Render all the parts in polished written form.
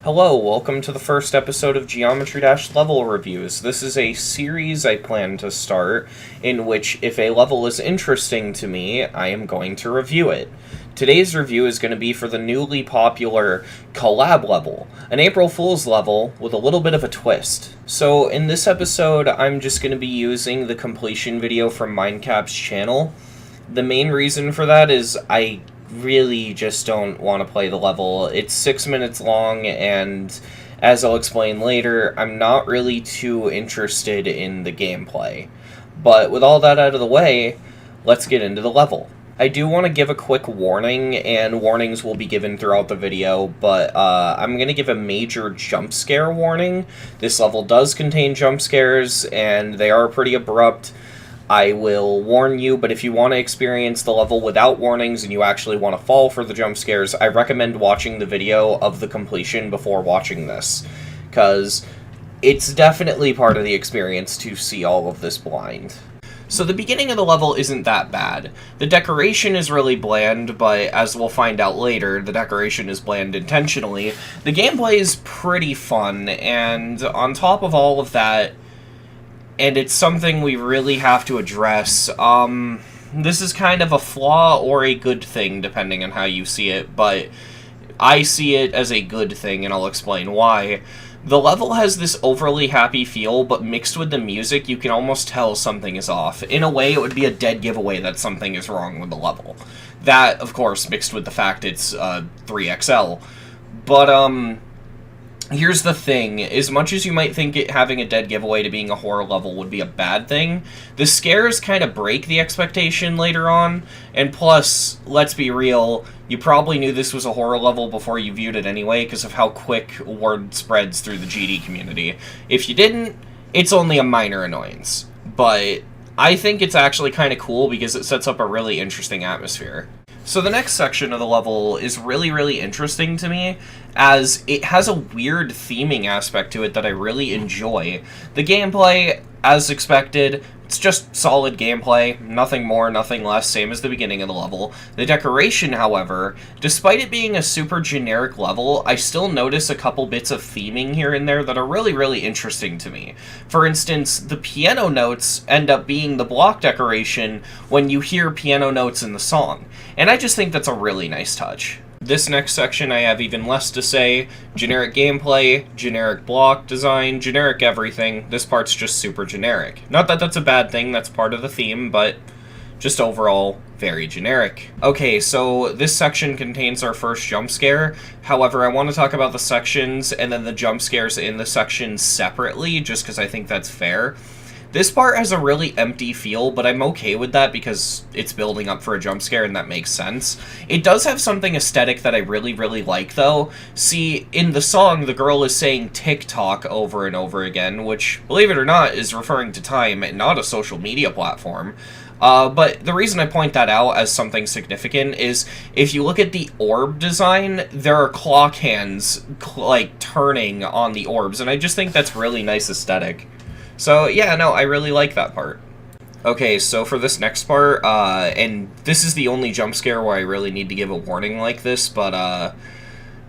Hello, welcome to the first episode of Geometry Dash Level Reviews. This is a series I plan to start, in which if a level is interesting to me, I am going to review it. Today's review is going to be for the newly popular Collab level, an April Fool's level with a little bit of a twist. So in this episode, I'm just going to be using the completion video from Mindcap's channel. The main reason for that is I really just don't want to play the level. It's 6 minutes long, and as I'll explain later, I'm not really too interested in the gameplay. But with all that out of the way, let's get into the level. I do want to give a quick warning, and warnings will be given throughout the video, but I'm going to give a major jump scare warning. This level does contain jump scares, and they are pretty abrupt. I will warn you, but if you want to experience the level without warnings and you actually want to fall for the jump scares, I recommend watching the video of the completion before watching this, because it's definitely part of the experience to see all of this blind. So the beginning of the level isn't that bad. The decoration is really bland, but as we'll find out later, the decoration is bland intentionally. The gameplay is pretty fun, and on top of all of that, and it's something we really have to address. This is kind of a flaw or a good thing, depending on how you see it, but I see it as a good thing, and I'll explain why. The level has this overly happy feel, but mixed with the music, you can almost tell something is off. In a way, it would be a dead giveaway that something is wrong with the level. That, of course, mixed with the fact it's 3XL. But, here's the thing, as much as you might think it having a dead giveaway to being a horror level would be a bad thing, the scares kind of break the expectation later on, and plus, let's be real, you probably knew this was a horror level before you viewed it anyway because of how quick word spreads through the GD community. If you didn't, it's only a minor annoyance, but I think it's actually kind of cool because it sets up a really interesting atmosphere. So the next section of the level is really interesting to me, as it has a weird theming aspect to it that I really enjoy. The gameplay, as expected, it's just solid gameplay, nothing more, nothing less, same as the beginning of the level. The decoration, however, despite it being a super generic level, I still notice a couple bits of theming here and there that are really interesting to me. For instance, the piano notes end up being the block decoration when you hear piano notes in the song, and I just think that's a really nice touch. This next section I have even less to say. Generic gameplay, generic block design, generic everything. This part's just super generic. Not that that's a bad thing, that's part of the theme, but just overall, very generic. Okay, so this section contains our first jump scare. However, I want to talk about the sections and then the jump scares in the sections separately, just because I think that's fair. This part has a really empty feel, but I'm okay with that because it's building up for a jump scare and that makes sense. It does have something aesthetic that I really like, though. See, in the song, the girl is saying TikTok over and over again, which, believe it or not, is referring to time and not a social media platform. But the reason I point that out as something significant is if you look at the orb design, there are clock hands, like, turning on the orbs, and I just think that's really nice aesthetic. So, yeah, no, I really like that part. Okay, so for this next part, and this is the only jump scare where I really need to give a warning like this, but,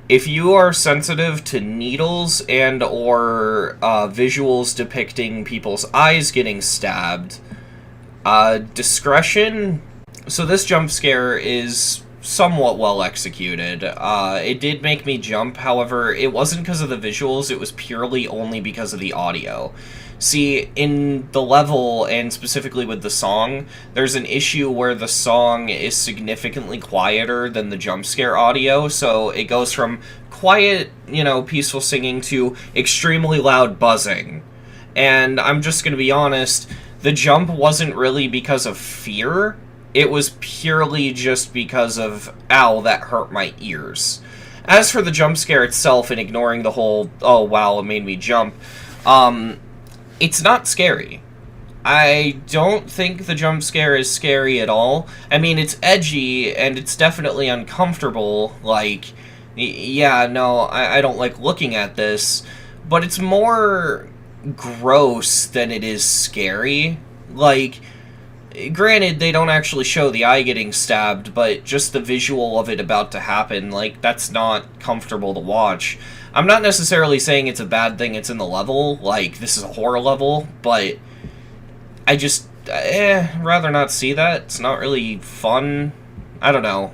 if you are sensitive to needles and or visuals depicting people's eyes getting stabbed, discretion. So this jump scare is somewhat well executed. It did make me jump, however, it wasn't because of the visuals, it was purely only because of the audio. See, in the level, and specifically with the song, there's an issue where the song is significantly quieter than the jump scare audio, so it goes from quiet, peaceful singing to extremely loud buzzing. And I'm just gonna be honest, the jump wasn't really because of fear, it was purely just because of, ow, that hurt my ears. As for the jump scare itself, and ignoring the whole, oh wow, it made me jump, it's not scary. I don't think the jump scare is scary at all. I mean, it's edgy, and it's definitely uncomfortable, like, yeah, no, I don't like looking at this, but it's more gross than it is scary. Like, granted, they don't actually show the eye getting stabbed, but just the visual of it about to happen, like, that's not comfortable to watch. I'm not necessarily saying it's a bad thing it's in the level, like, this is a horror level, but I just, rather not see that. It's not really fun. I don't know.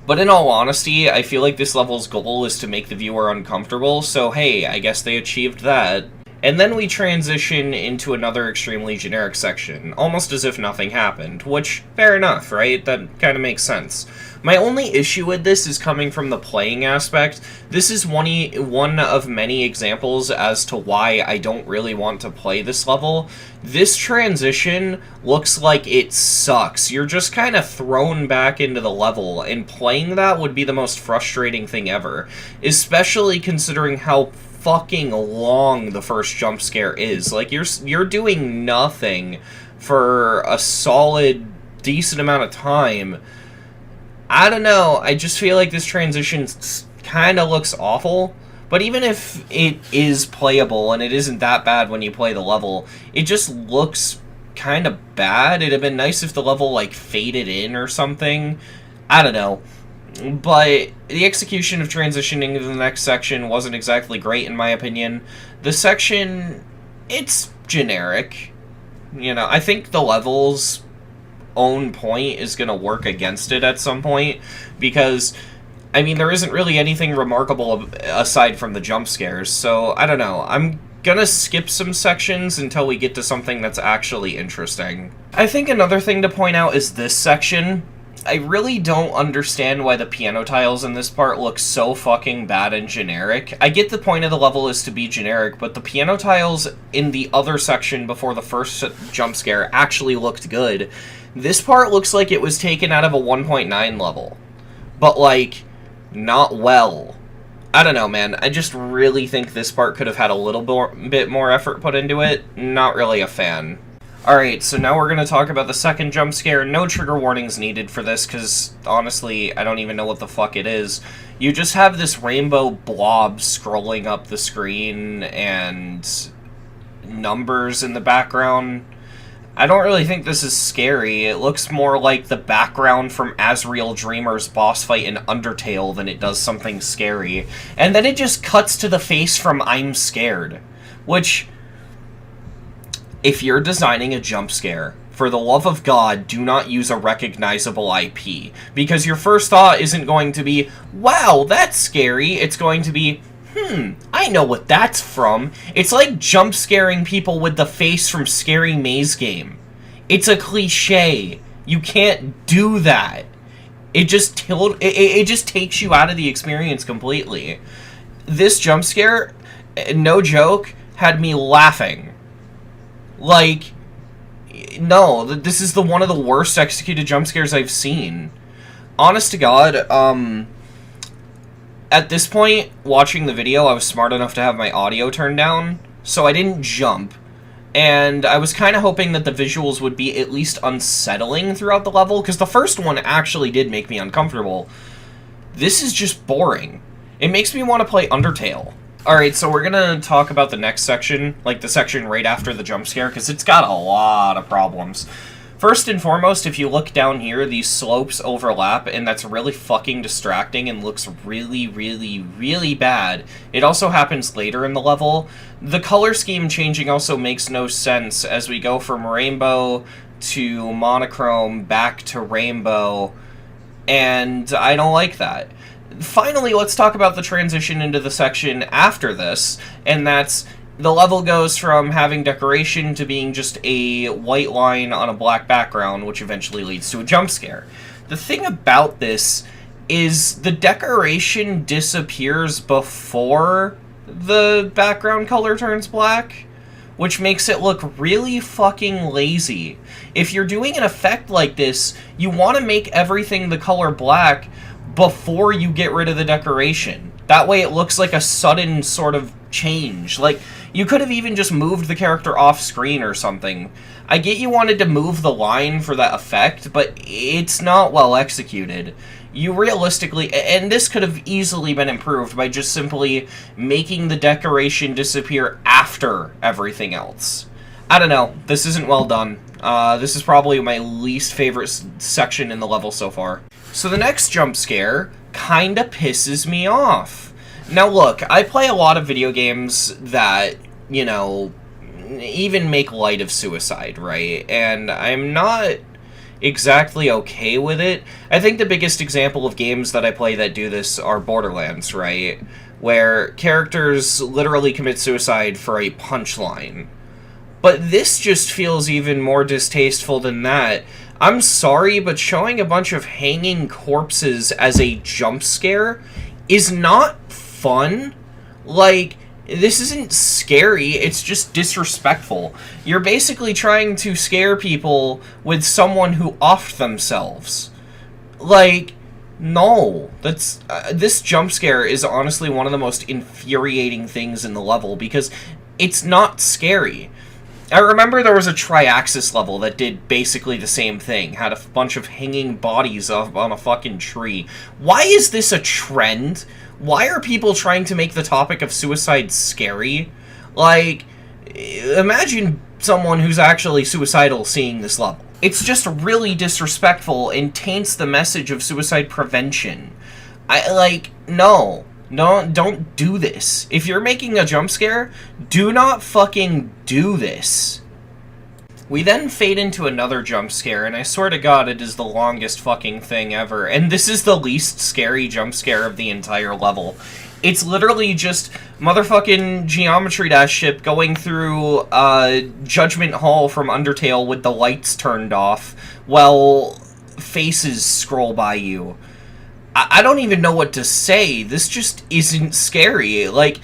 But in all honesty, I feel like this level's goal is to make the viewer uncomfortable, so hey, I guess they achieved that. And then we transition into another extremely generic section, almost as if nothing happened, which, fair enough, right? That kind of makes sense. My only issue with this is coming from the playing aspect. This is one of many examples as to why I don't really want to play this level. This transition looks like it sucks. You're just kind of thrown back into the level, and playing that would be the most frustrating thing ever, especially considering how fucking long the first jump scare is. Like, you're doing nothing for a solid, decent amount of time. I don't know, I just feel like this transition kind of looks awful, but even if it is playable, and it isn't that bad when you play the level, it just looks kind of bad. It'd have been nice if the level, like, faded in or something. I don't know. But the execution of transitioning to the next section wasn't exactly great, in my opinion. The section, it's generic. You know, I think the level's own point is going to work against it at some point, because, I mean, there isn't really anything remarkable aside from the jump scares, so I don't know. I'm gonna skip some sections until we get to something that's actually interesting. I think another thing to point out is this section. I really don't understand why the piano tiles in this part look so fucking bad and generic. I get the point of the level is to be generic, but the piano tiles in the other section before the first jump scare actually looked good. This part looks like it was taken out of a 1.9 level, but, like, not well. I don't know, man. I just really think this part could have had a little bit more effort put into it. Not really a fan. Alright, so now we're going to talk about the second jump scare. No trigger warnings needed for this, because, honestly, I don't even know what the fuck it is. You just have this rainbow blob scrolling up the screen, and numbers in the background. I don't really think this is scary. It looks more like the background from Asriel Dreamer's boss fight in Undertale than it does something scary. And then it just cuts to the face from I'm Scared, which, if you're designing a jump scare, for the love of God, do not use a recognizable IP. Because your first thought isn't going to be, wow, that's scary. It's going to be, I know what that's from. It's like jump scaring people with the face from Scary Maze Game. It's a cliche. You can't do that. It just takes you out of the experience completely. This jump scare, no joke, had me laughing. Like, no, this is one of the worst executed jump scares I've seen. Honest to God, at this point, watching the video, I was smart enough to have my audio turned down, so I didn't jump. And I was kind of hoping that the visuals would be at least unsettling throughout the level, because the first one actually did make me uncomfortable. This is just boring. It makes me want to play Undertale. Alright, so we're gonna talk about the next section, like the section right after the jump scare, because it's got a lot of problems. First and foremost, if you look down here, these slopes overlap, and that's really fucking distracting and looks really, really, really bad. It also happens later in the level. The color scheme changing also makes no sense as we go from rainbow to monochrome back to rainbow, and I don't like that. Finally, let's talk about the transition into the section after this, and that's the level goes from having decoration to being just a white line on a black background, which eventually leads to a jump scare. The thing about this is the decoration disappears before the background color turns black, which makes it look really fucking lazy. If you're doing an effect like this, you want to make everything the color black before you get rid of the decoration. That way it looks like a sudden sort of change. Like, you could have even just moved the character off screen or something. I get you wanted to move the line for that effect, but it's not well executed. You realistically, and this could have easily been improved by just simply making the decoration disappear after everything else. I don't know, this isn't well done. This is probably my least favorite section in the level so far. So the next jump scare kinda pisses me off. Now look, I play a lot of video games that, you know, even make light of suicide, right? And I'm not exactly okay with it. I think the biggest example of games that I play that do this are Borderlands, right? Where characters literally commit suicide for a punchline. But this just feels even more distasteful than that. I'm sorry, but showing a bunch of hanging corpses as a jump scare is not fun. Like, this isn't scary, it's just disrespectful. You're basically trying to scare people with someone who offed themselves. Like, no. That's this jump scare is honestly one of the most infuriating things in the level, because it's not scary. I remember there was a Triaxis level that did basically the same thing. Had a bunch of hanging bodies up on a fucking tree. Why is this a trend? Why are people trying to make the topic of suicide scary? Like, imagine someone who's actually suicidal seeing this level. It's just really disrespectful and taints the message of suicide prevention. No. No, don't do this. If you're making a jump scare, do not fucking do this. We then fade into another jump scare, and I swear to God, it is the longest fucking thing ever. And this is the least scary jump scare of the entire level. It's literally just motherfucking Geometry Dash ship going through Judgment Hall from Undertale with the lights turned off while faces scroll by you. I don't even know what to say. This just isn't scary. Like,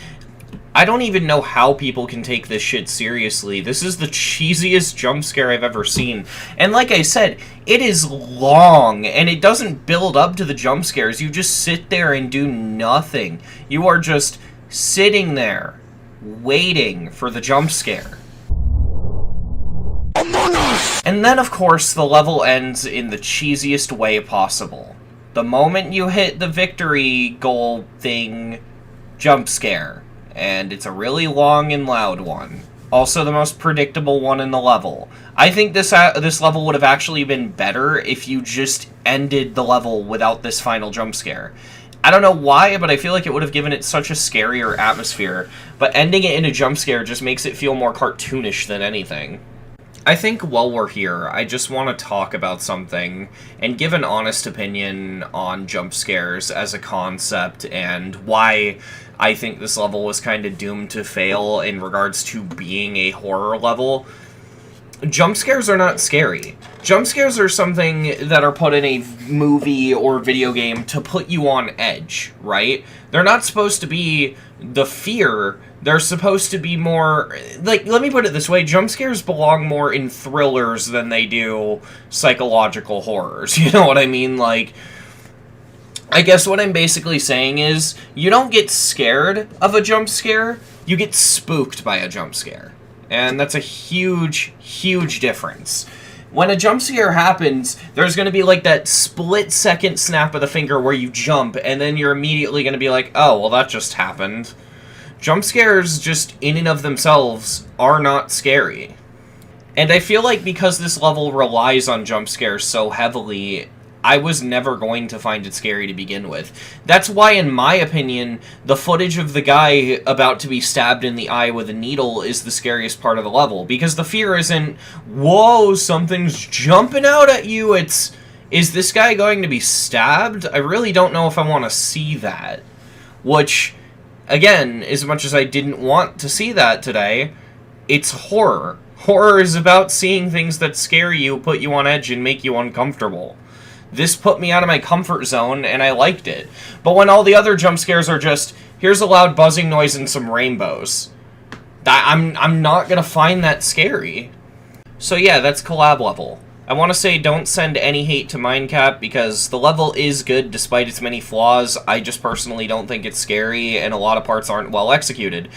I don't even know how people can take this shit seriously. This is the cheesiest jump scare I've ever seen. And like I said, it is long, and it doesn't build up to the jump scares. You just sit there and do nothing. You are just sitting there, waiting for the jump scare. Among Us! And then, of course, the level ends in the cheesiest way possible. The moment you hit the victory goal thing, jump scare. And it's a really long and loud one. Also the most predictable one in the level. I think this level would have actually been better if you just ended the level without this final jump scare. I don't know why, but I feel like it would have given it such a scarier atmosphere. But ending it in a jump scare just makes it feel more cartoonish than anything. I think while we're here, I just want to talk about something and give an honest opinion on jump scares as a concept and why I think this level was kind of doomed to fail in regards to being a horror level. Jump scares are not scary. Jump scares are something that are put in a movie or video game to put you on edge, right? They're not supposed to be the fear. They're supposed to be more... Like, let me put it this way. Jump scares belong more in thrillers than they do psychological horrors. You know what I mean? Like, I guess what I'm basically saying is, you don't get scared of a jump scare, you get spooked by a jump scare. And that's a huge, huge difference. When a jump scare happens, there's going to be like that split-second snap of the finger where you jump, and then you're immediately going to be like, oh, well, that just happened. Jump scares, just in and of themselves, are not scary. And I feel like because this level relies on jump scares so heavily, I was never going to find it scary to begin with. That's why, in my opinion, the footage of the guy about to be stabbed in the eye with a needle is the scariest part of the level. Because the fear isn't, whoa, something's jumping out at you. It's, is this guy going to be stabbed? I really don't know if I want to see that. Which, again, as much as I didn't want to see that today, it's horror. Horror is about seeing things that scare you, put you on edge, and make you uncomfortable. This put me out of my comfort zone, and I liked it. But when all the other jump scares are just, here's a loud buzzing noise and some rainbows, I'm not gonna find that scary. So yeah, that's Collab level. I want to say don't send any hate to Mindcap, because the level is good despite its many flaws. I just personally don't think it's scary, and a lot of parts aren't well executed.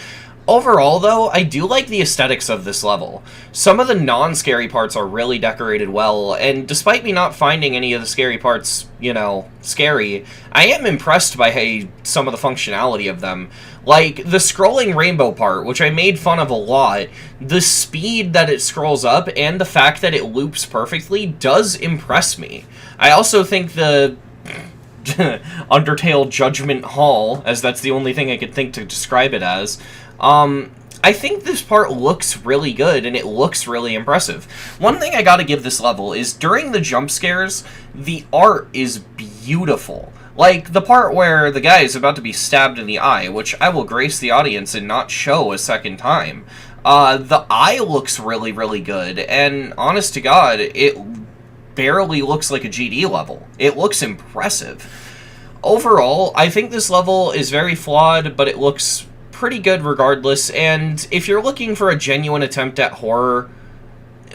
Overall, though, I do like the aesthetics of this level. Some of the non-scary parts are really decorated well, and despite me not finding any of the scary parts, you know, scary, I am impressed by some of the functionality of them. Like, the scrolling rainbow part, which I made fun of a lot, the speed that it scrolls up and the fact that it loops perfectly does impress me. I also think the Undertale Judgment Hall, as that's the only thing I could think to describe it as. I think this part looks really good, and it looks really impressive. One thing I gotta give this level is, during the jump scares, the art is beautiful. Like, the part where the guy is about to be stabbed in the eye, which I will grace the audience and not show a second time. The eye looks really, really good, and honest to God, it barely looks like a GD level. It looks impressive. Overall, I think this level is very flawed, but it looks pretty good regardless, and if you're looking for a genuine attempt at horror,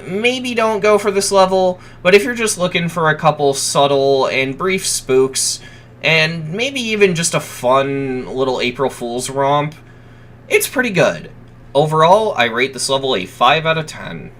maybe don't go for this level, but if you're just looking for a couple subtle and brief spooks, and maybe even just a fun little April Fool's romp, it's pretty good. Overall, I rate this level a 5 out of 10.